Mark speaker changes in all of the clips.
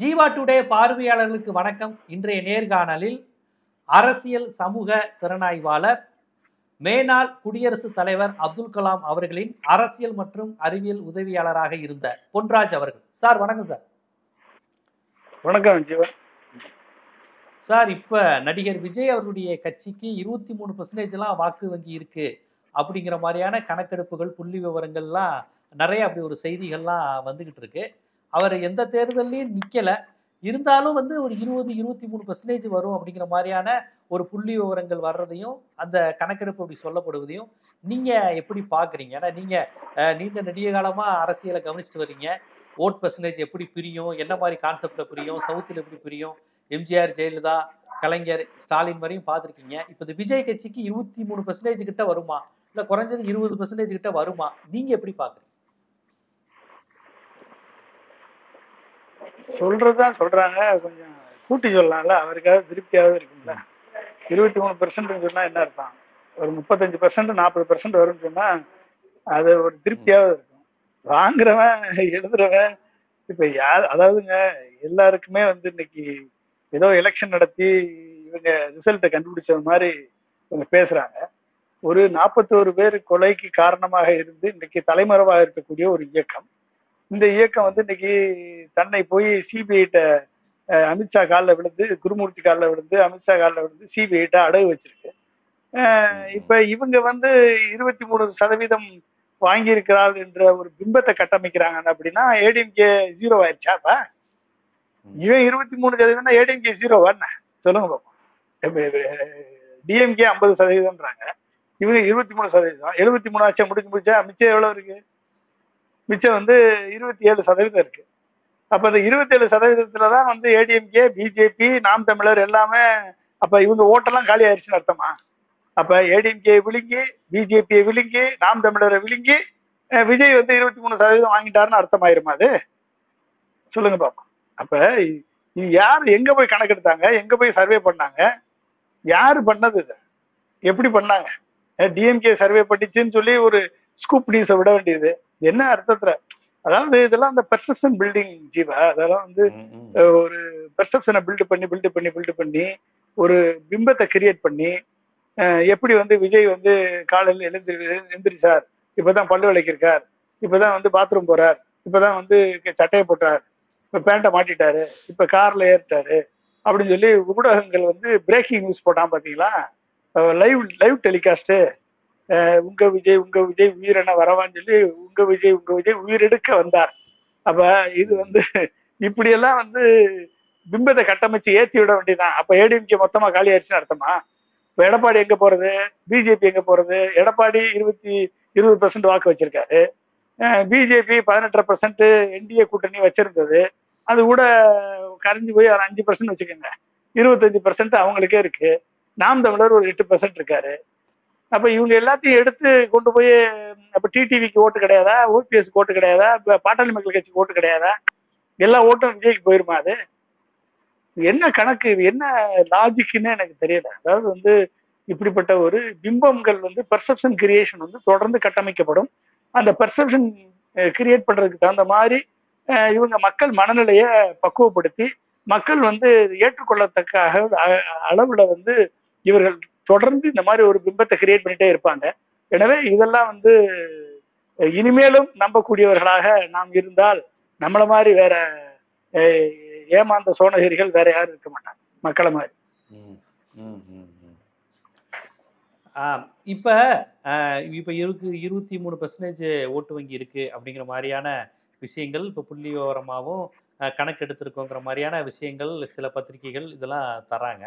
Speaker 1: Jeeva today பார்வையாளர்களுக்கு வணக்கம். இன்றைய நேர்காணலில் அரசியல் சமூக திறனாய்வாளர், மேனாள் குடியரசுத் தலைவர் அப்துல் கலாம் அவர்களின் அரசியல் மற்றும் அறிவியல் உதவியாளராக இருந்த பொன்ராஜ் அவர்கள். சார் வணக்கம். சார்
Speaker 2: வணக்கம் ஜீவா.
Speaker 1: சார், இப்ப நடிகர் விஜய் அவர்களுடைய கட்சிக்கு 23% வாக்கு வங்கி இருக்கு அப்படிங்கிற மாதிரியான கணக்கெடுப்புகள், புள்ளி விவரங்கள்லாம் நிறைய அப்படி ஒரு செய்திகள்லாம் வந்துகிட்டு இருக்கு. அவர் எந்த தேர்தலையும் நிக்கல, இருந்தாலும் ஒரு 20-23% வரும் அப்படிங்கிற மாதிரியான ஒரு புள்ளி விவரங்கள் வர்றதையும் அந்த கணக்கெடுப்பு அப்படி சொல்லப்படுவதையும் நீங்க எப்படி பாக்குறீங்க? ஏன்னா நீங்க நீண்ட நெடிய காலமா அரசியலை கவனிச்சுட்டு வர்றீங்க. ஓட் பெர்சன்டேஜ் எப்படி பிரியும், என்ன மாதிரி கான்செப்ட்ல பிரியும், சவுத்தில் எப்படி பிரியும், எம்ஜிஆர், ஜெயலலிதா, கலைஞர், ஸ்டாலின் வரையும் பார்த்துருக்கீங்க. இப்போ இந்த விஜய் கட்சிக்கு 23% கிட்ட வருமா, இல்லை குறைஞ்சது 20% கிட்ட வருமா? நீங்க எப்படி பாக்குறீங்க?
Speaker 2: சொல்றதுதான் சொல்றாங்க, கொஞ்சம் கூட்டி சொல்லலாம்ல, அவருக்காக திருப்தியாவது இருக்குங்களா? 23% சொன்னா என்ன அர்த்தம்? ஒரு 35% 40% வரும்னு சொன்னா அது ஒரு திருப்தியாவது இருக்கும். வாங்குறவன் எழுதுறவன் இப்ப யார், அதாவதுங்க எல்லாருக்குமே இன்னைக்கு ஏதோ எலெக்ஷன் நடத்தி இவங்க ரிசல்ட்டை கண்டுபிடிச்ச மாதிரி இவங்க பேசுறாங்க. ஒரு 41 பேர் கொலைக்கு காரணமாக இருந்து இன்னைக்கு தலைமறைவாக இருக்கக்கூடிய ஒரு இயக்கம். இந்த இயக்கம் இன்னைக்கு தன்னை போய் சிபிஐட்ட அமித்ஷா காலில் விழுந்து, குருமூர்த்தி காலில் விழுந்து, அமித்ஷா காலில் விழுந்து சிபிஐட்ட அடகு வச்சிருக்கு. இப்ப இவங்க 23% வாங்கியிருக்கிறாள் என்ற ஒரு பிம்பத்தை கட்டமைக்கிறாங்க. அப்படின்னா ஏடிஎம்கே 0 ஆயிடுச்சாப்பா? இவன் 23% ஏடிஎம்கே 0 என்ன சொல்லுங்க பாப்போம். டிஎம்கே 50%ன்றாங்க, இவங்க 23%. 73 ஆச்சா முடிச்சா மிச்சம் எவ்வளவு இருக்கு? மிச்சம் 27% இருக்கு. அப்ப அந்த 27%தான் ஏடிஎம்கே, பிஜேபி, நாம் தமிழர் எல்லாமே. அப்ப இவங்க ஓட்டெல்லாம் காலி ஆயிடுச்சுன்னு அர்த்தமா? அப்ப ஏடிஎம்கே விழுங்கி, பிஜேபியை விழுங்கி, நாம் தமிழரை விழுங்கி விஜய் 23% வாங்கிட்டாருன்னு அர்த்தமாயிருமா அது? சொல்லுங்க பாப்போம். அப்ப இது யார் எங்க போய் கணக்கெடுத்தாங்க, எங்க போய் சர்வே பண்ணாங்க, யாரு பண்ணது, இதை எப்படி பண்ணாங்க? டிஎம்கே சர்வே பண்ணிச்சுன்னு சொல்லி ஒரு ஸ்கூப் நியூஸை விட வேண்டியது என்ன அர்த்தத்துல? அதாவது இதெல்லாம் அந்த பெர்செப்ஷன் பில்டிங் ஜீவா. அதெல்லாம் ஒரு பெர்செப்ஷனை பில்டு பண்ணி ஒரு பிம்பத்தை கிரியேட் பண்ணி, எப்படி விஜய் காலையில் எழுந்திரிச்சார், இப்பதான் பல்லு விளக்கிருக்கார், இப்பதான் பாத்ரூம் போறார், இப்பதான் சட்டையை போட்டார், இப்ப பேண்ட்டை மாட்டிட்டாரு, இப்ப கார்ல ஏறிட்டாரு அப்படின்னு சொல்லி ஊடகங்கள் பிரேக்கிங் நியூஸ் போட்டான் பாத்தீங்களா? லைவ் டெலிகாஸ்ட், உங்க விஜய் உயிரென வரவான்னு சொல்லி உங்க விஜய் உயிரெடுக்க வந்தார். அப்ப இது இப்படி எல்லாம் பிம்பத்தை கட்டமைச்சு ஏற்றி விட வேண்டியதான். அப்ப ஏடிஎம்கே மொத்தமா காலி ஆயிடுச்சுன்னு அர்த்தமா? இப்ப எடப்பாடி எங்க போறது, பிஜேபி எங்க போறது? எடப்பாடி 20% வாக்கு வச்சிருக்காரு, பிஜேபி 18% என்டிஏ கூட்டணி வச்சிருந்தது, அது கூட கரைஞ்சு போய் 5% வச்சுக்கோங்க, 25% அவங்களுக்கே இருக்கு. நாம் தமிழர் ஒரு 8% இருக்காரு. அப்ப இவங்க எல்லாத்தையும் எடுத்து கொண்டு போய் அப்ப டிடிவிக்கு ஓட்டு கிடையாதா, ஓபிஎஸ்க்கு ஓட்டு கிடையாதா, பாட்டாளி மக்கள் கட்சிக்கு ஓட்டு கிடையாதா? எல்லா ஓட்டும் விஜய்க்கு போயிருமா? அது என்ன கணக்கு, இது என்ன லாஜிக்னு எனக்கு தெரியல. அதாவது இப்படிப்பட்ட ஒரு பிம்பங்கள் பெர்செப்ஷன் கிரியேஷன் தொடர்ந்து கட்டமைக்கப்படும். அந்த பெர்செப்ஷன் கிரியேட் பண்றதுக்கு தகுந்த மாதிரி இவங்க மக்கள் மனநிலையை பக்குவப்படுத்தி மக்கள் ஏற்றுக்கொள்ளத்தக்க அளவுல இவர்கள் தொடர்ந்து இந்த மாதிரி ஒரு பிம்பத்தை கிரியேட் பண்ணிட்டே இருப்பாங்க. எனவே இதெல்லாம் இனிமேலும் நம்பக்கூடியவர்களாக நாம் இருந்தால் நம்மள மாதிரி வேற ஏமாந்த சோனகிரிகள் வேற யாரும் இருக்க மாட்டாங்க மக்களை மாதிரி.
Speaker 1: இப்ப 23% ஓட்டு வங்கி இருக்கு அப்படிங்கிற மாதிரியான விஷயங்கள் இப்ப புள்ளி விவரமாகவும் கணக்கெடுத்திருக்கோங்கிற மாதிரியான விஷயங்கள் சில பத்திரிகைகள் இதெல்லாம் தராங்க.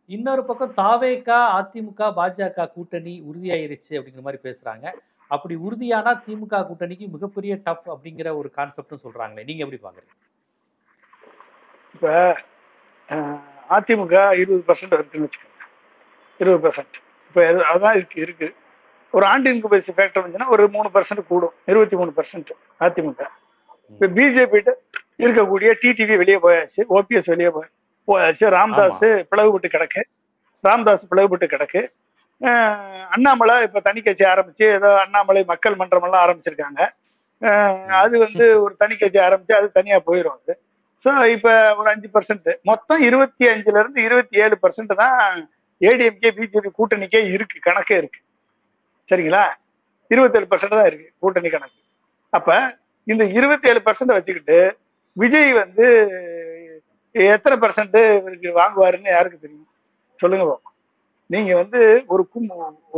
Speaker 1: இன்னொரு பக்கம் தாவேகா, அதிமுக, பாஜக கூட்டணி உறுதியாயிருச்சு அப்படிங்கிற மாதிரி பேசுறாங்க. அப்படி உறுதியானா திமுக கூட்டணிக்கு மிகப்பெரிய டஃப் அப்படிங்கிற ஒரு கான்செப்டும் சொல்றாங்களே, நீங்க எப்படி பாக்குறீங்க?
Speaker 2: இப்ப அதிமுக 20% இருக்குன்னு வச்சுக்கோங்க, 20%. இப்ப அதான் இருக்கு. ஒரு ஆண்டு இன்குபேஷன் ஃபேக்டர் வந்துச்சுன்னா ஒரு 3% கூடும், 23% அதிமுக. இப்ப பிஜேபி இருக்கக்கூடிய டிடிவி வெளியே போயாச்சு, ஓபிஎஸ் வெளியே போயாச்சு, ராமதாஸ் பிளவுபட்டு கிடக்கு. அண்ணாமலை இப்ப தனி கட்சி ஆரம்பிச்சு ஏதோ அண்ணாமலை மக்கள் மன்றம் எல்லாம் ஆரம்பிச்சிருக்காங்க. அது ஒரு தனி கட்சி ஆரம்பிச்சு அது தனியா போயிடும். அது ஸோ இப்போ ஒரு 5%, மொத்தம் 25% 27% தான் ஏடிஎம்கே பிஜேபி கூட்டணிக்கே இருக்கு, கணக்கே இருக்கு. சரிங்களா? 27% தான் இருக்கு கூட்டணி கணக்கு. அப்ப இந்த 27% வச்சுக்கிட்டு விஜய் வந்து எத்தனை பெர்சன்ட் இவருக்கு வாங்குவாருன்னு யாருக்கு தெரியும்? சொல்லுங்க பாப்போம். நீங்க வந்து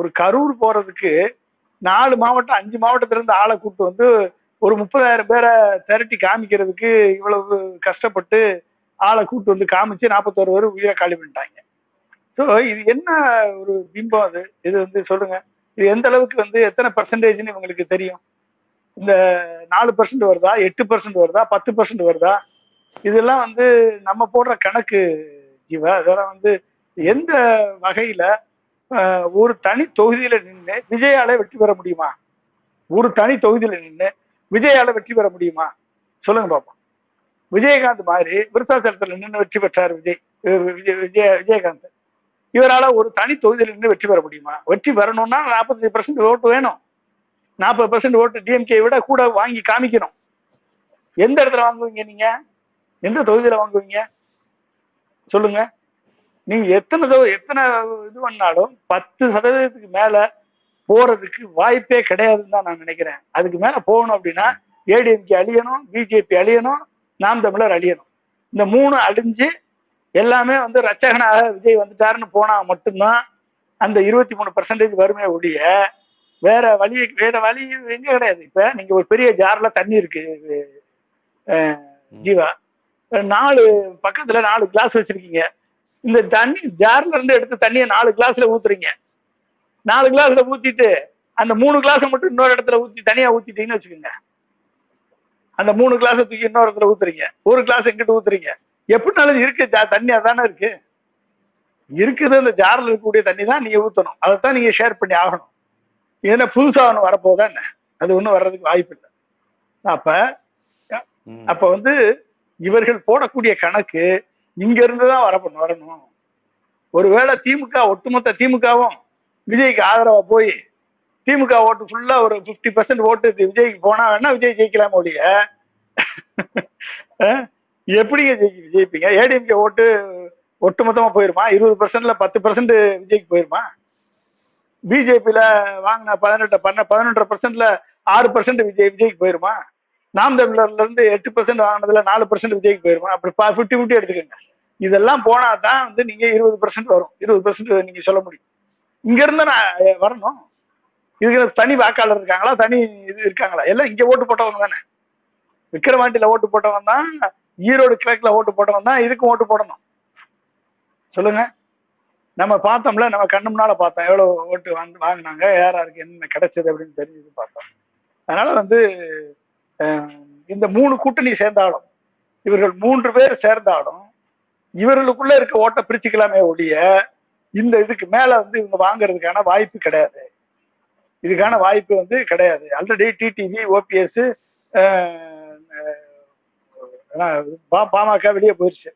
Speaker 2: ஒரு கரூர் போறதுக்கு 4 மாவட்டம் 5 மாவட்டத்துல இருந்து ஆளை கூப்பிட்டு வந்து ஒரு 30,000 பேரை திரட்டி காமிக்கிறதுக்கு இவ்வளவு கஷ்டப்பட்டு ஆளை கூப்பிட்டு வந்து காமிச்சு 41 பேர் உயிரை காலி பண்ணிட்டாங்க. ஸோ இது என்ன ஒரு பிம்பம் அது? இது வந்து சொல்லுங்க, இது எந்த அளவுக்கு வந்து எத்தனை பெர்சன்டேஜ்னு இவங்களுக்கு தெரியும்? இந்த 4% வருதா, 8% வருதா, 10% வருதா? இதெல்லாம் வந்து நம்ம போடுற கணக்கு ஜீவா. அதெல்லாம் வந்து எந்த வகையில ஒரு தனி தொகுதியில நின்று விஜயால வெற்றி பெற முடியுமா? ஒரு தனி தொகுதியில நின்று விஜயால வெற்றி பெற முடியுமா? சொல்லுங்க பாப்போம். விஜயகாந்த் மாதிரி விருத்தாச்சலத்துல நின்று வெற்றி பெற்றார் விஜயகாந்த். இவரால ஒரு தனி தொகுதியில நின்று வெற்றி பெற முடியுமா? வெற்றி பெறணும்னா 45% ஓட்டு வேணும். 40% ஓட்டு டிஎம்கே விட கூட வாங்கி காமிக்கணும். எந்த இடத்துல வாங்குவீங்க நீங்க? எந்த தொகுதியில வாங்குவீங்க? சொல்லுங்க. நீங்க எத்தனை இது பண்ணாலும் 10% மேல போறதுக்கு வாய்ப்பே கிடையாதுன்னு தான் நான் நினைக்கிறேன். அதுக்கு மேல போகணும் அப்படின்னா ஏடிஎம்கே அழியணும், பிஜேபி அழியணும், நாம் தமிழர் அழியணும். இந்த 3 அழிஞ்சு எல்லாமே வந்து ரச்சகனாக விஜய் வந்துட்டாருன்னு போனா மட்டும்தான் அந்த 23% வறுமையை ஒழிய வேற வழி எங்க கிடையாது. இப்ப நீங்க ஒரு பெரிய ஜார்ல தண்ணி இருக்கு ஜீவா, 4 பக்கத்துல 4 கிளாஸ் வச்சிருக்கீங்க. இந்த தண்ணி ஜார்ல இருந்து எடுத்து தண்ணியை 4 கிளாஸ்ல ஊத்துறீங்க. 4 கிளாஸ்ல ஊத்திட்டு அந்த 3 கிளாஸை மட்டும் இன்னொரு இடத்துல ஊத்தி தனியா ஊத்திட்டீங்கன்னு வச்சுக்கோங்க. அந்த 3 கிளாஸை தூக்கி இன்னொரு இடத்துல ஊத்துறீங்க, ஒரு கிளாஸ் எங்கிட்ட ஊத்துறீங்க. எப்படினாலும் இருக்கு தண்ணி அதானே இருக்கு. இருக்குது அந்த ஜார்ல இருக்கக்கூடிய தண்ணி தான் நீங்க ஊத்தணும். அதைத்தான் நீங்க ஷேர் பண்ணி ஆகணும். ஏன்னா புதுசா ஒண்ணு வரப்போதா என்ன? அது ஒண்ணும் வர்றதுக்கு வாய்ப்பு இல்லை. அப்ப வந்து இவர்கள் போடக்கூடிய கணக்கு இங்க இருந்துதான் வரணும். ஒருவேளை திமுக ஒட்டுமொத்த திமுகவும் விஜய்க்கு ஆதரவா போய் திமுக ஓட்டு ஃபுல்லா ஒரு 50% ஓட்டு விஜய்க்கு போனா வேணா விஜய் ஜெயிக்கலாம் ஒழிய எப்படிங்க ஜெயிப்பீங்க? ஏடிஎம்கே ஓட்டு ஒட்டுமொத்தமா போயிருமா? 20%ல 10% விஜய்க்கு போயிருமா? பிஜேபியில வாங்கின 11.5%ல 6% விஜய்க்கு போயிருமா? நாம் தமிழர்ல இருந்து 8% வாங்கினதுல 4% விஜய்க்கு போயிருமா? அப்படி 50-50 எடுத்துக்கோங்க. இதெல்லாம் போனா தான் வந்து நீங்க 20% வரும். 20% நீங்க சொல்ல முடியும். இங்க இருந்து நான் வரணும். இதுக்கு தனி வாக்காளர் இருக்காங்களா, தனி இது இருக்காங்களா? எல்லாம் இங்க ஓட்டு போட்டவங்க தானே. விக்கிரவாண்டியில ஓட்டு போட்டவன் தான், ஈரோடு கிழக்குல ஓட்டு போட்டவன் தான் இதுக்கும் ஓட்டு போடணும். சொல்லுங்க. நம்ம பார்த்தோம்ல, நம்ம கண்ணு முன்னால பார்த்தோம் எவ்வளவு ஓட்டு வாங்கினாங்க, யாருக்கு என்ன கிடைச்சது அப்படின்னு தெரிஞ்சது பார்த்தோம். அதனால வந்து இந்த 3 கூட்டணி சேர்ந்தாலும், இவர்கள் 3 பேர் சேர்ந்தாலும் இவர்களுக்குள்ள இருக்க ஓட்டை பிரிச்சுக்கலாமே ஒழிய இந்த இதுக்கு மேல வந்து இவங்க வாங்குறதுக்கான வாய்ப்பு கிடையாது. இதுக்கான வாய்ப்பு வந்து கிடையாது. ஆல்ரெடி டிடிவி, ஓபிஎஸ், பாமக வெளியே போயிடுச்சு.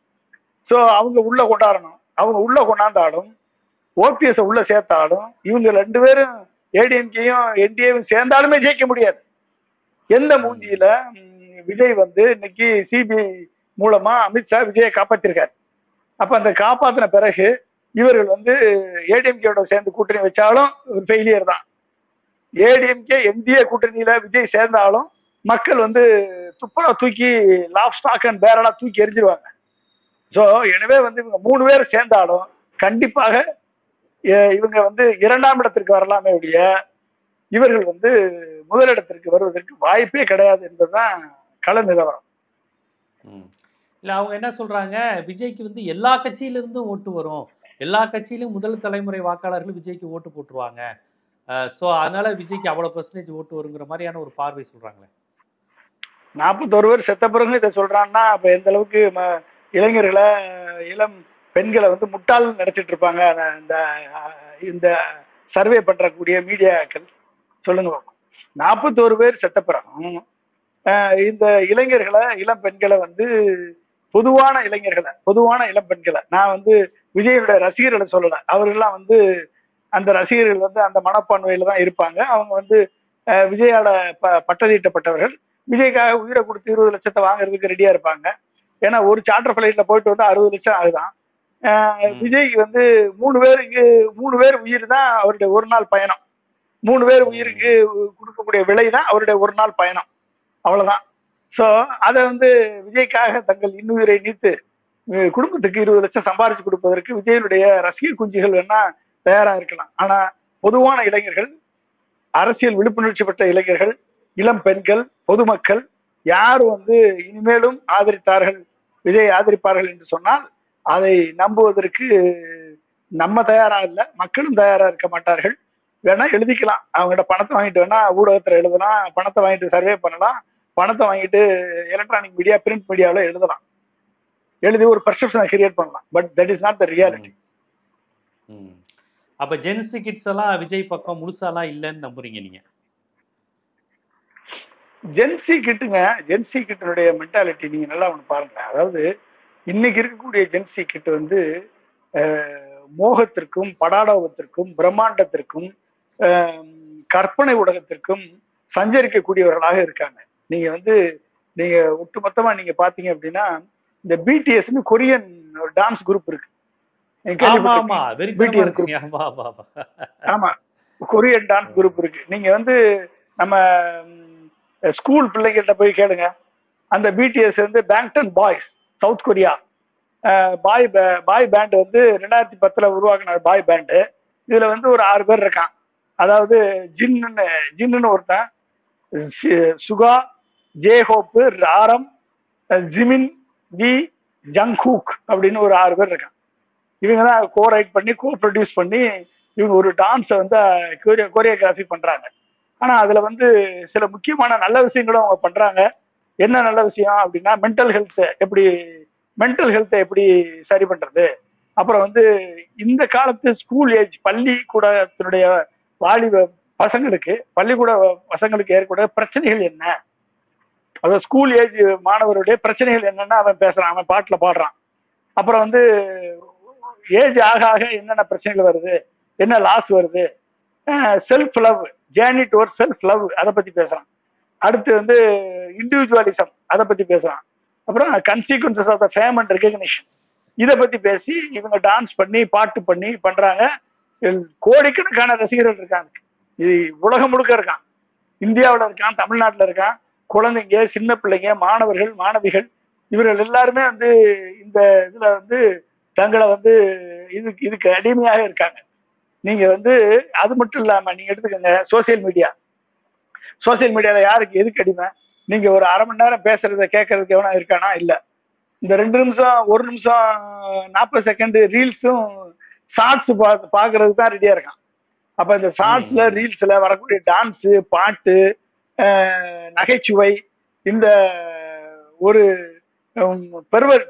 Speaker 2: ஸோ அவங்க உள்ள கொண்டாடணும். அவங்க உள்ள கொண்டாந்தாலும் ஓபிஎஸ் உள்ள சேர்த்தாலும் இவங்க 2 பேரும் ஏடிஎம்கேயும் என்டிஏவும் சேர்ந்தாலுமே ஜெயிக்க முடியாது. எந்த மூஞ்சியில விஜய் வந்து இன்னைக்கு சிபிஐ மூலமா அமித்ஷா விஜயை காப்பாத்திருக்காரு. அப்ப அந்த காப்பாத்தின பிறகு இவர்கள் வந்து ஏடிஎம்கேயோட சேர்ந்து கூட்டணி வச்சாலும் ஒரு ஃபெயிலியர் தான். ஏடிஎம்கே என்டிஏ கூட்டணியில விஜய் சேர்ந்தாலும் மக்கள் வந்து துப்புரா தூக்கி லாப் ஸ்டாக் அண்ட் பேரலா தூக்கி எரிஞ்சிருவாங்க. ஸோ எனவே வந்து இவங்க 3 பேர் சேர்ந்தாலும் கண்டிப்பாக இவங்க வந்து 2ஆம் இடத்திற்கு வரலாமே ஒழிய இவர்கள் வந்து முதலிடத்திற்கு வருவதற்கு வாய்ப்பே கிடையாது என்பதுதான் கள நிலவரம்.
Speaker 1: இல்ல அவங்க என்ன சொல்றாங்க, விஜய்க்கு வந்து எல்லா கட்சியிலிருந்தும் ஓட்டு வரும், எல்லா கட்சியிலும் முதல் தலைமுறை வாக்காளர்கள் விஜய்க்கு ஓட்டு போட்டுருவாங்க, ஸோ அதனால விஜய்க்கு அவ்வளவு % ஓட்டு வருங்கிற மாதிரியான ஒரு பார்வை சொல்றாங்களே.
Speaker 2: 41 பேர் செத்த பிறகு இதை சொல்றான்னா அப்ப எந்த அளவுக்கு இளைஞர்களை, இளம் பெண்களை வந்து முட்டாள் நினைச்சிட்டு இருப்பாங்க இந்த சர்வே பண்றக்கூடிய மீடியாக்கள். சொல்லுங்க. 41 பேர் செத்த பிறகும் இந்த இளைஞர்களை, இளம் பெண்களை வந்து பொதுவான இளம் பெண்களை, நான் வந்து விஜயோட ரசிகர்களை சொல்லல, அவர்கள்லாம் வந்து அந்த ரசிகர்கள் வந்து அந்த மனப்பான்மையில தான் இருப்பாங்க. அவங்க வந்து விஜயால பட்டதீட்டப்பட்டவர்கள், விஜய்க்காக உயிரை கொடுத்து 20 லட்சத்தை வாங்குறதுக்கு ரெடியா இருப்பாங்க. ஏன்னா ஒரு சார்ட்டர் பிளைட்ல போயிட்டு வந்து 60 லட்சம் ஆகுதான். விஜய்க்கு வந்து 3 பேர் உயிர் தான் அவருடைய ஒரு நாள் பயணம். 3 பேர் உயிருக்கு கொடுக்கக்கூடிய விலை தான் அவருடைய ஒரு நாள் பயணம், அவ்வளவுதான். சோ அதை வந்து விஜய்க்காக தங்கள் இன்னுயிரை நீத்து குடும்பத்துக்கு 20 லட்சம் சம்பாரிச்சு கொடுப்பதற்கு விஜயனுடைய ரசிகர் குஞ்சுகள் வேணா தயாரா இருக்கலாம். ஆனா பொதுவான இளைஞர்கள், அரசியல் விழிப்புணர்ச்சி பெற்ற இளைஞர்கள், இளம் பெண்கள், பொதுமக்கள் யார் வந்து இனிமேலும் விஜய் ஆதரிப்பார்கள் என்று சொன்னால் அதை நம்புவதற்கு நம்ம தயாரா இல்லை, மக்களும் தயாரா இருக்க மாட்டார்கள். வேணா எழுதிக்கலாம், அவங்ககிட்ட பணத்தை வாங்கிட்டு வேணா ஊடகத்துல எழுதலாம், பணத்தை வாங்கிட்டு சர்வே பண்ணலாம், பணத்தை வாங்கிட்டு எலக்ட்ரானிக் மீடியா, பிரிண்ட் மீடியாவில் எழுதலாம், எழுதி ஒரு பெர்செப்ஷனை கிரியேட் பண்ணலாம். But that is not the reality.
Speaker 1: அப்ப ஜென்சி கிட்ஸ் எல்லாம் விஜய் பக்கம் முழுசாலாம் இல்லைன்னு நம்புறீங்க நீங்க?
Speaker 2: ஜென்சி கிட்டினுடைய மென்டாலிட்டி நீங்க நல்லா ஒண்ணு பாருங்க. அதாவது இன்னைக்கு இருக்கக்கூடிய ஜென்சி கிட் வந்து மோகத்திற்கும், படாடோகத்திற்கும், பிரம்மாண்டத்திற்கும், கற்பனை ஊடகத்திற்கும் சஞ்சரிக்கக்கூடியவர்களாக இருக்காங்க. நீங்க ஒட்டுமொத்தமா நீங்க பாத்தீங்க அப்படின்னா இந்த பிடிஎஸ்னு கொரியன் டான்ஸ் குரூப் இருக்கு. ஆமா, கொரியன் டான்ஸ் குரூப் இருக்கு. நீங்க வந்து நம்ம ஸ்கூல் பிள்ளைங்கள்ட்ட போய் கேளுங்க, அந்த பிடிஎஸ் வந்து பேங்டன் பாய்ஸ், சவுத் கொரியா பாய் பேண்ட் வந்து 2010 உருவாக்குன பாய் பேண்டு. இதுல வந்து ஒரு 6 பேர் இருக்கான். அதாவது ஜின்னு ஒருத்தன், சுகா, ஜே ஹோப்பு, ராரம், ஜிமின், வி, ஜங்ஹூக் அப்படின்னு ஒரு 6 பேர் இருக்கான். இவங்க தான் கோ ரைட் பண்ணி, கோ ப்ரொடியூஸ் பண்ணி இவங்க ஒரு டான்ஸை வந்து கோரியோகிராஃபி பண்றாங்க. ஆனா அதுல வந்து சில முக்கியமான நல்ல விஷயங்களும் அவங்க பண்றாங்க. என்ன நல்ல விஷயம் அப்படின்னா, மென்டல் ஹெல்த்தை எப்படி சரி பண்றது, அப்புறம் வந்து இந்த காலத்து ஸ்கூல் ஏஜ் பள்ளிக்கூடத்தினுடைய வாலிப பள்ளிக்கூட பசங்களுக்கு ஏற்பட பிரச்சனைகள் என்ன, அதாவது ஸ்கூல் ஏஜ் மாணவருடைய பிரச்சனைகள் என்னன்னா அவன் பேசுறான், அவன் பாட்டுல பாடுறான். அப்புறம் வந்து ஏஜ் ஆக ஆக என்னென்ன பிரச்சனைகள் வருது, என்ன லாஸ் வருது, self love, journey towards self love, அதை பத்தி பேசுறான். அடுத்து வந்து இண்டிவிஜுவலிசம், அதை பத்தி பேசுறான். அப்புறம் consequences of the fame and recognition, இதை பத்தி பேசி இவங்க டான்ஸ் பண்ணி பாட்டு பண்ணி பண்றாங்க. கோடிக்கணக்கான ரசிகர்கள் இருக்காங்க. இது உலகம் முழுக்க இருக்கான், இந்தியாவில் இருக்கான், தமிழ்நாட்டில் இருக்கான். குழந்தைங்க, சின்ன பிள்ளைங்க, மாணவர்கள், மாணவிகள், இவர்கள் எல்லாருமே வந்து இந்த இதுல வந்து தங்களை வந்து இதுக்கு அடிமையாக இருக்காங்க. நீங்க வந்து அது மட்டும் இல்லாம நீங்க எடுத்துக்கோங்க சோசியல் மீடியால யாருக்கு எதுக்கு அடிமை? நீங்க ஒரு அரை மணி நேரம் பேசுறத கேட்கறதுக்கு எவனா இருக்கானா? இல்ல. இந்த 2 நிமிஷம், 1 நிமிஷம், 40 செகண்ட் ரீல்ஸும் ஷார்ட்ஸ் பாக்குறதுக்கு தான் ரெடியா இருக்கான். அப்ப இந்த ஷார்ட்ஸ்ல, ரீல்ஸ்ல வரக்கூடிய டான்ஸ், பாட்டு, நகைச்சுவை, இந்த ஒரு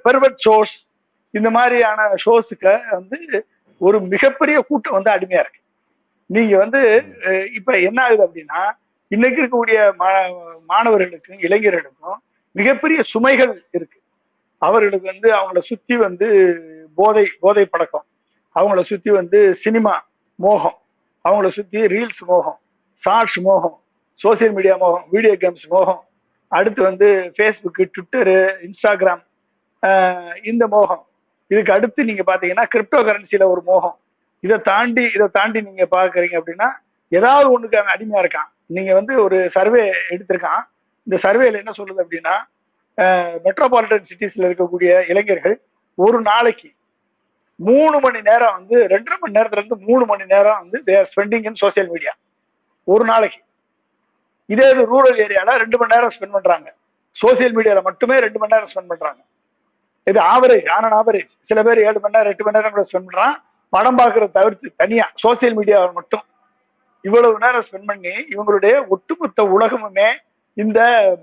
Speaker 2: பெர்வர்ட் ஷோஸ், இந்த மாதிரியான ஷோஸுக்கு வந்து ஒரு மிகப்பெரிய கூட்டம் வந்து அடிமையா இருக்கு. நீங்க வந்து இப்ப என்ன ஆகுது அப்படின்னா, இன்னைக்கு இருக்கக்கூடிய மாணவர்களுக்கும் இளைஞர்களுக்கும் மிகப்பெரிய சுமைகள் இருக்கு. அவர்களுக்கு வந்து அவங்கள சுத்தி வந்து போதை பழக்கம், அவங்கள சுத்தி வந்து சினிமா மோகம், அவங்கள சுத்தி ரீல்ஸ் மோகம், ஷார்ட்ஸ் மோகம், சோசியல் மீடியா மோகம், வீடியோ கேம்ஸ் மோகம், அடுத்து வந்து ஃபேஸ்புக்கு, ட்விட்டரு, இன்ஸ்டாகிராம், இந்த மோகம். இதுக்கு அடுத்து நீங்க பாத்தீங்கன்னா கிரிப்டோ கரன்சில ஒரு மோகம். இதை தாண்டி நீங்க பாக்குறீங்க அப்படின்னா ஏதாவது ஒண்ணுக்கு அவன் அடிமையா இருக்கான். நீங்க வந்து ஒரு சர்வே எடுத்திருக்கான். இந்த சர்வேல என்ன சொல்லுது அப்படின்னா, மெட்ரோபாலிட்டன் சிட்டிஸ்ல இருக்கக்கூடிய இளைஞர்கள் ஒரு நாளைக்கு 3 மணி நேரம் வந்து 2.5 மணி நேரத்துல இருந்து 3 மணி நேரம் வந்து they are spending in social media ஒரு நாளைக்கு. இதே இது ரூரல் ஏரியால 2 மணி நேரம் ஸ்பெண்ட் பண்றாங்க, சோசியல் மீடியால மட்டுமே 2 மணி நேரம் ஸ்பெண்ட் பண்றாங்க. இது ஆவரேஜ். சில பேர் 7 மணி நேரம் 8 மணி நேரம் கூட ஸ்பெண்ட் பண்றான். படம் பார்க்கறத தவிர்த்து தனியா சோசியல் மீடியாவை மட்டும் இவ்வளவு நேரம் ஸ்பெண்ட் பண்ணி இவங்களுடைய ஒட்டுமொத்த உலகமுமே இந்த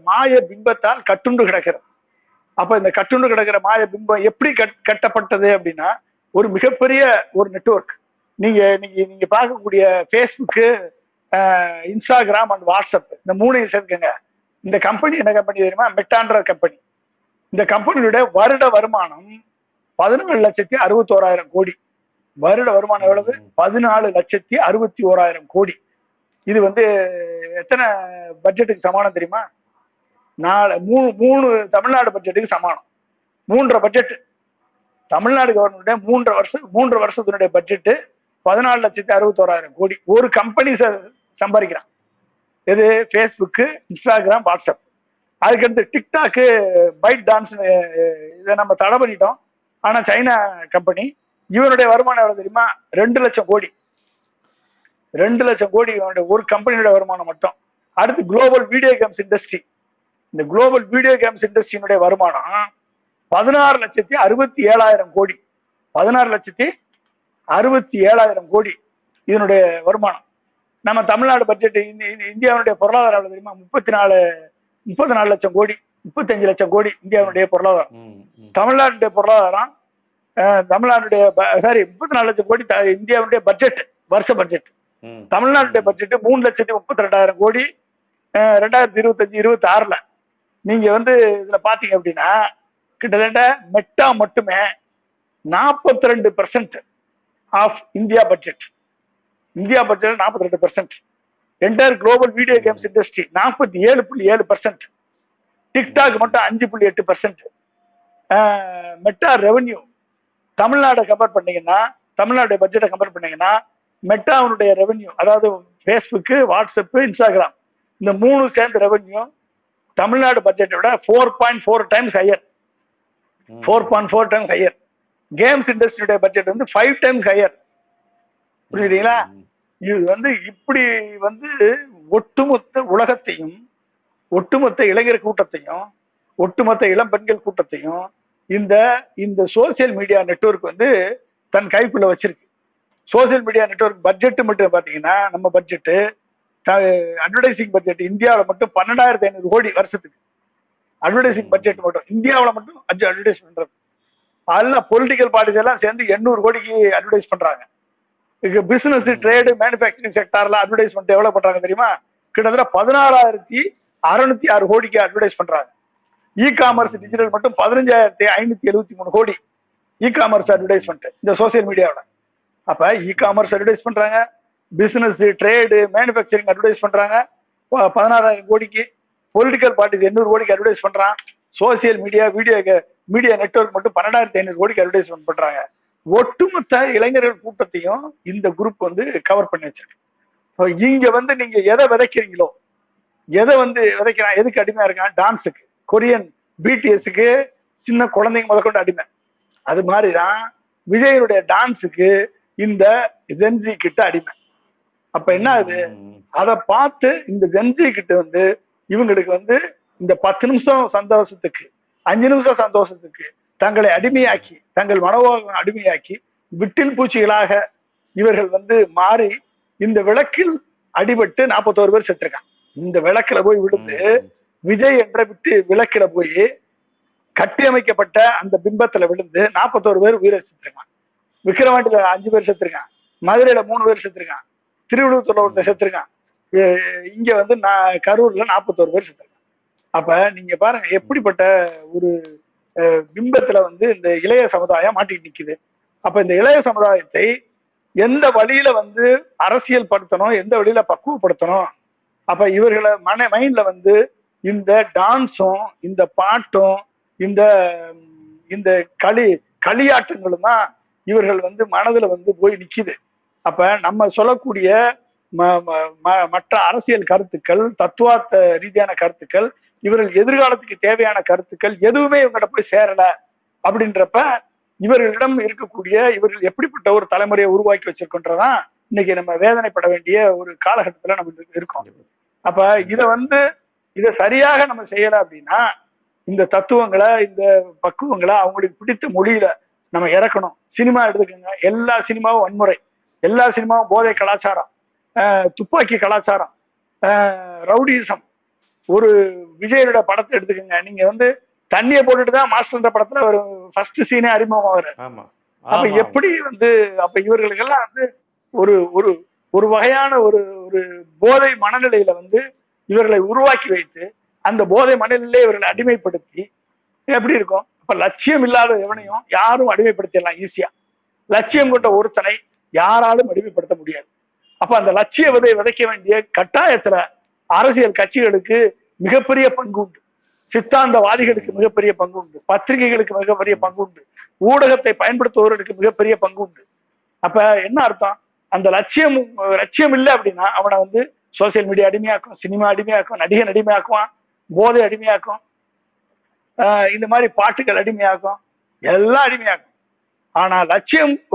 Speaker 2: மாய பிம்பத்தால் கட்டுண்டு கிடக்கிறது. அப்ப இந்த கட்டுண்டு கிடக்கிற மாய பிம்பம் எப்படி கட்டப்பட்டது அப்படின்னா, ஒரு மிகப்பெரிய ஒரு நெட்வொர்க். நீங்க பார்க்கக்கூடிய ஃபேஸ்புக்கு, இன்ஸ்டாகிராம் அண்ட் வாட்ஸ்அப், இந்த 3 சேர்க்குங்க. இந்த கம்பெனி என்ன கம்பெனி தெரியுமா? மெட்டான்ற கம்பெனி. இந்த கம்பெனியுடைய வருட வருமானம் 14,61,000 கோடி. வருட வருமானம் எவ்வளவு? 14,61,000 கோடி. இது வந்து எத்தனை பட்ஜெட்டுக்கு சமானம் தெரியுமா? 3 தமிழ்நாடு பட்ஜெட்டுக்கு சமானம். 3.5 பட்ஜெட். தமிழ்நாடு கவர்மெண்ட் 3 வருஷத்தினுடைய பட்ஜெட் 14,61,000 கோடி. ஒரு கம்பெனி சம்பாதிக்கிறான். எது? Facebook, Instagram, WhatsApp. அதுக்கடுத்து டிக்டாக்கு, பைட் டான்ஸ் இதை நம்ம தடை பண்ணிட்டோம். ஆனா சைனா கம்பெனி, இவனுடைய வருமானம் எவ்வளவு தெரியுமா? 2 லட்சம் கோடி. 2 லட்சம் கோடி இவனுடைய ஒரு கம்பெனியோட வருமானம் மட்டும். அடுத்து குளோபல் வீடியோ கேம்ஸ் இண்டஸ்ட்ரி. இந்த குளோபல் வீடியோ கேம்ஸ் இண்டஸ்ட்ரியினுடைய வருமானம் 16,67,000 கோடி. 16,67,000 கோடி இதனுடைய வருமானம். நம்ம தமிழ்நாடு பட்ஜெட், இந்தியாவுடைய பொருளாதாரம் எவ்வளவு தெரியுமா? 34 லட்சம் கோடி, 35 லட்சம் கோடி இந்தியாவுடைய பொருளாதாரம். தமிழ்நாட்டுடைய பொருளாதாரம், தமிழ்நாட்டுடைய 34 லட்சம் கோடி இந்தியாவுடைய பட்ஜெட், வருஷ பட்ஜெட். தமிழ்நாட்டுடைய பட்ஜெட் 3,32,000 கோடி 2025-26ல. நீங்க வந்து இதுல பாத்தீங்க அப்படின்னா கிட்டத்தட்ட மெட்டா மட்டுமே 42% of India budget. India budget 42%. Entire global video games industry 47.7%. TikTok மட்டும் 5.8%. மெட்டா ரெவன்யூ தமிழ்நாடு கம்பேர் பண்ணீங்கன்னா, தமிழ்நாடு பட்ஜெட்டை கம்பேர் பண்ணீங்கன்னா, மெட்டாவுடைய ரெவன்யூ, அதாவது ஃபேஸ்புக்கு, வாட்ஸ்அப், இன்ஸ்டாகிராம், இந்த 3 சேர்ந்த ரெவன்யூ தமிழ்நாடு பட்ஜெட்டை விட 4.4 times higher. 4.4 times higher. Games இண்டஸ்ட்ரியுடைய பட்ஜெட் வந்து 5 டைம்ஸ் ஹையர். புரியுதுங்களா? இது வந்து இப்படி வந்து ஒட்டுமொத்த உலகத்தையும், ஒட்டுமொத்த இளைஞர் கூட்டத்தையும், ஒட்டுமொத்த இளம் பெண்கள் கூட்டத்தையும் இந்த சோசியல் மீடியா நெட்வொர்க் வந்து தன் கைக்குள்ள வச்சிருக்கு. சோசியல் மீடியா நெட்வொர்க் பட்ஜெட் மட்டும் பாத்தீங்கன்னா, நம்ம பட்ஜெட்டு அட்வர்டைசிங் பட்ஜெட் இந்தியாவில் மட்டும் 12,500 கோடி வருஷத்துக்கு. அட்வர்டைசிங் பட்ஜெட் மட்டும் இந்தியாவில் மட்டும் அட்வர்டைஸ் பண்றது. அதெல்லாம் பொலிட்டிக்கல் பார்ட்டிஸ் எல்லாம் சேர்ந்து 800 கோடிக்கு அட்வர்டைஸ் பண்றாங்க. பிசினஸ், ட்ரேடு, மேனுபேக்சரிங் செக்டார்ல அட்வர்டைஸ்மெண்ட் எவ்வளவு பண்றாங்க தெரியுமா? கிட்டத்தட்ட 16,606 கோடிக்கு அட்வர்டைஸ் பண்றாங்க. இ காமர்ஸ் டிஜிட்டல் மட்டும் 15,573 கோடி இ காமர்ஸ் அட்வர்டைஸ்மெண்ட் இந்த சோசியல் மீடியாவோட. அப்ப இ காமர்ஸ் அட்வர்டைஸ் பண்றாங்க, பிசினஸ், ட்ரேடு, மேனுபேக்சரிங் அட்வர்டைஸ் பண்றாங்க 16,000 கோடிக்கு. பொலிட்டிக்கல் பார்ட்டிஸ் 800 கோடிக்கு அட்வர்டைஸ் பண்றான். சோசியல் மீடியா மீடியா நெட்வொர்க் மட்டும் 12,500 கோடிக்கு அட்வர்டைஸ்மெண்ட் பண்றாங்க. ஒட்டுமொத்த இளைஞர்கள் கூட்டத்தையும் இந்த குரூப் வந்து கவர் பண்ணி வச்சிருக்கு. இங்க வந்து நீங்க எதை விதைக்கிறீங்களோ, எதை வந்து விதைக்கிறான், எதுக்கு அடிமையா இருக்கான்? டான்ஸுக்கு, கொரியன் பிடிஎஸ்க்கு சின்ன குழந்தைங்க முதற்கொண்டு அடிமை. அது மாதிரிதான் விஜயனுடைய டான்ஸுக்கு இந்த ஜென்ஜி கிட்ட அடிமை. அப்ப என்ன ஆகுது? அதை பார்த்து இந்த ஜென்ஜி கிட்ட வந்து இவங்களுக்கு வந்து இந்த 10 நிமிஷம் சந்தோஷத்துக்கு, 5 நிமிஷம் சந்தோஷத்துக்கு தங்களை அடிமையாக்கி, தங்கள் மனோபாவம் அடிமையாக்கி விட்டில் பூச்சிகளாக இவர்கள் வந்து மாறி இந்த விளக்கில் அடிபட்டு 41 பேர் செத்துருக்கான். இந்த விளக்குல போய் விழுந்து, விஜய் என்ற விளக்குல போய் கட்டி அமைக்கப்பட்ட அந்த பிம்பத்துல விழுந்து 41 பேர் உயிரை செத்துருக்கான். விக்கிரவாண்டியில 5 பேர் செத்துருக்கான், மதுரையில 3 பேர் செத்துருக்கான், திருவிழுத்தூர்ல ஒருத்தர் செத்துருக்கான், இங்க வந்து கரூர்ல 41 பேர் செத்துருக்கான். அப்ப நீங்க பாருங்க எப்படிப்பட்ட ஒரு பிம்பத்துல வந்து இந்த இளைய சமுதாயம் மாட்டிட்டு நிக்குது. அப்ப இந்த இளைய சமுதாயத்தை எந்த வழியில வந்து அரசியல் படுத்தணும், எந்த வழியில பக்குவப்படுத்தணும்? அப்ப இவர்களை மைண்ட்ல வந்து இந்த டான்ஸும், இந்த பாட்டும், இந்த இந்த களியாட்டங்களும் தான் இவர்கள் வந்து மனதுல வந்து போய் நிக்குது. அப்ப நம்ம சொல்லக்கூடிய மற்ற அரசியல் கருத்துக்கள், தத்துவார்த்த ரீதியான கருத்துக்கள், இவர்கள் எதிர்காலத்துக்கு தேவையான கருத்துக்கள் எதுவுமே இவங்ககிட்ட போய் சேரல. அப்படின்றப்ப இவர்களிடம் இருக்கக்கூடிய, இவர்கள் எப்படிப்பட்ட ஒரு தலைமுறையை உருவாக்கி வச்சிருக்கின்றதான் இன்னைக்கு நம்ம வேதனைப்பட வேண்டிய ஒரு காலகட்டத்துல நம்ம இருக்கோம். அப்ப இதை சரியாக நம்ம செய்யல அப்படின்னா, இந்த தத்துவங்களை, இந்த பக்குவங்களை அவங்களுக்கு பிடித்த மொழியில நம்ம இறக்கணும். சினிமா எடுத்துக்கோங்க, எல்லா சினிமாவும் வன்முறை, எல்லா சினிமாவும் போதை கலாச்சாரம், துப்பாக்கி கலாச்சாரம், ரவுடிசம். ஒரு விஜயோட படத்தை எடுத்துக்கோங்க, நீங்க வந்து தண்ணியை போட்டுட்டுதான் மாஸ்டர் படத்துல ஒரு ஃபர்ஸ்ட் சீனே அறிமுகமாவாரு. அப்ப எப்படி வந்து, அப்ப இவர்களுக்கெல்லாம் வந்து ஒரு ஒரு ஒரு வகையான ஒரு ஒரு போதை மனநிலையில வந்து இவர்களை உருவாக்கி வைத்து, அந்த போதை மனநிலையிலே இவர்களை அடிமைப்படுத்தி எப்படி இருக்கும்? அப்ப லட்சியம் இல்லாத எவனையும் யாரும் அடிமைப்படுத்திடலாம் ஈஸியா. லட்சியம் கொண்ட ஒருத்தனை யாராலும் அடிமைப்படுத்த முடியாது. அப்ப அந்த லட்சிய விதைக்க வேண்டிய கட்டாயத்துல அரசியல் கட்சிகளுக்கு மிகப்பெரிய பங்கு உண்டு. சித்தாந்தவாதிகளுக்கு மிகப்பெரிய பங்கு உண்டு, பத்திரிகைகளுக்கு மிகப்பெரிய பங்கு உண்டு, ஊடகத்தை பயன்படுத்துபவர்களுக்கு மிகப்பெரிய பங்கு உண்டு. அப்ப என்ன அர்த்தம்? அந்த லட்சியம் இல்லை அப்படின்னா அவனை வந்து சோசியல் மீடியா அடிமையாக்கும், சினிமா அடிமையாக்கும், நடிகன் அடிமையாக்குவான், போதை அடிமையாக்கும், இந்த மாதிரி பாட்டுகள் அடிமையாக்கும், எல்லாம் அடிமையாக்கும். ஆனா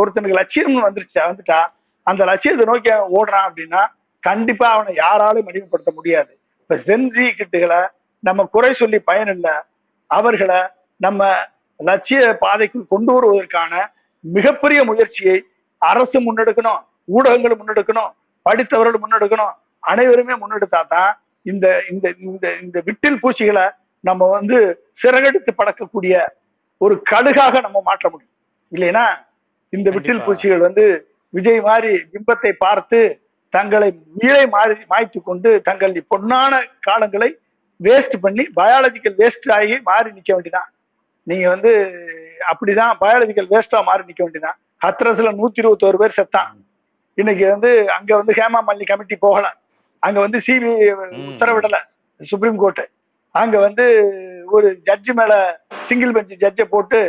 Speaker 2: ஒருத்தனுக்கு லட்சியம் வந்துட்டா அந்த லட்சியத்தை நோக்கி அவன் ஓடுறான் அப்படின்னா கண்டிப்பா அவனை யாராலும் அடிமைப்படுத்த முடியாது. இப்ப ஜென்ஜி கிட்டுகளை நம்ம குறை சொல்லி பயன் இல்லை. அவர்களை நம்ம லட்சிய பாதைக்குள் கொண்டு வருவதற்கான மிகப்பெரிய முயற்சியை அரசு முன்னெடுக்கணும், ஊடகங்கள் முன்னெடுக்கணும், படித்தவர்கள் முன்னெடுக்கணும். அனைவருமே முன்னெடுத்தா தான் இந்த இந்த இந்த இந்த விட்டில் பூச்சிகளை நம்ம வந்து சிறகடித்து பறக்கக்கூடிய ஒரு கடுகாக நம்ம மாற்ற முடியும். இல்லைன்னா இந்த விட்டில் பூச்சிகள் வந்து விஜய் மாதிரி பிம்பத்தை பார்த்து தங்களை உயிரை மாய்த்து கொண்டு தங்கள் பொன்னான காலங்களை வேஸ்ட் பண்ணி பயாலஜிக்கல் வேஸ்ட் ஆகி மாறி நிக்க வேண்டியதான். நீங்க வந்து அப்படிதான் பயாலஜிக்கல் வேஸ்டா மாறி நிக்க வேண்டியதான். ஹத்ரஸ்ல 121 பேர் செத்தான். இன்னைக்கு வந்து அங்க வந்து ஹேமா மாலினி கமிட்டி போகல, அங்க வந்து சிபிஐ உத்தரவிடல சுப்ரீம் கோர்ட். அங்க வந்து ஒரு ஜட்ஜு மேல சிங்கிள் பெஞ்ச் ஜட்ஜை போட்டு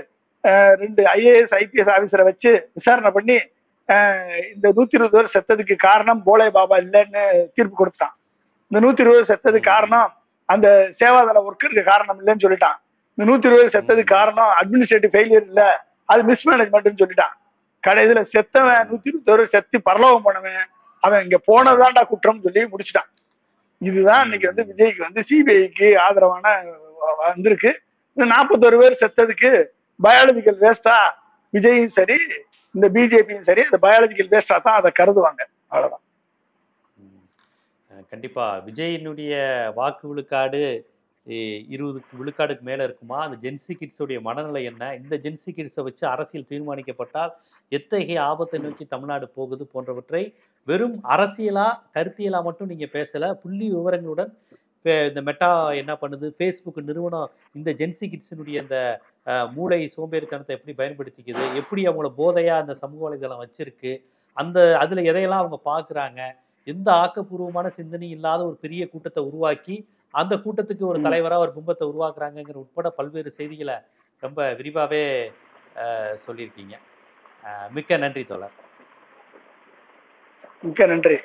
Speaker 2: 2 IAS IPS ஆபீசரை வச்சு விசாரணை பண்ணி இந்த 120 பேர் செத்ததுக்கு காரணம் போலே பாபா இல்லைன்னு தீர்ப்பு கொடுத்துட்டான். இந்த 120 பேர் செத்ததுக்கு காரணம் அந்த சேவாதள ஒர்க்கருக்கு காரணம் இல்லைன்னு சொல்லிட்டான். இந்த 120 பேர் செத்ததுக்கு காரணம் அட்மினிஸ்ட்ரேட்டிவ் ஃபெயிலியர் இல்ல, அது மிஸ்மேனேஜ்மெண்ட்னு சொல்லிட்டான். கடைசியில செத்தவன் 120 பேர் செத்து பரலோகம் போனவன் அவன் இங்க போனதான்டா குற்றம் சொல்லி முடிச்சுட்டான். இதுதான் இன்னைக்கு வந்து விஜய்க்கு வந்து சிபிஐக்கு ஆதரவான வந்திருக்கு. இந்த 41 பேர் செத்ததுக்கு பயாலஜிக்கல் வேஸ்டா விஜயும் சரி இந்த பிஜேபியும் சரி அந்த பயாலஜிக்கல் வேஸ்டா தான் அதை கருதுவாங்க. அவ்வளவுதான்.
Speaker 1: கண்டிப்பா விஜயினுடைய வாக்கு விழுக்காடு 20 விழுக்காடுக்கு மேல இருக்குமா? அந்த ஜென்சி கிட்ஸுடைய மனநிலை என்ன? இந்த ஜென்சி கிட்ஸை வச்சு அரசியல் தீர்மானிக்கப்பட்டால் எத்தகைய ஆபத்தை நோக்கி தமிழ்நாடு போகுது போன்றவற்றை வெறும் அரசியலா கருத்தியலா மட்டும் நீங்க பேசல, புள்ளி விவரங்களுடன் இந்த மெட்டா என்ன பண்ணுது, ஃபேஸ்புக் நிறுவனம் இந்த ஜென்சி கிட்ஸினுடைய இந்த மூளை சோம்பேறித்தனத்தை எப்படி பயன்படுத்திக்குது, எப்படி அவங்கள போதையா அந்த சமூக வலைதளம் வச்சிருக்கு, அதுல எதையெல்லாம் அவங்க பார்க்குறாங்க, எந்த ஆக்கப்பூர்வமான சிந்தனை இல்லாத ஒரு பெரிய கூட்டத்தை உருவாக்கி அந்த கூட்டத்துக்கு ஒரு தலைவரா ஒரு பிம்பத்தை உருவாக்குறாங்கிற உட்பட பல்வேறு செய்திகளை ரொம்ப விரிவாகவே சொல்லியிருக்கீங்க. மிக்க நன்றி தோழர்.
Speaker 2: மிக்க நன்றி.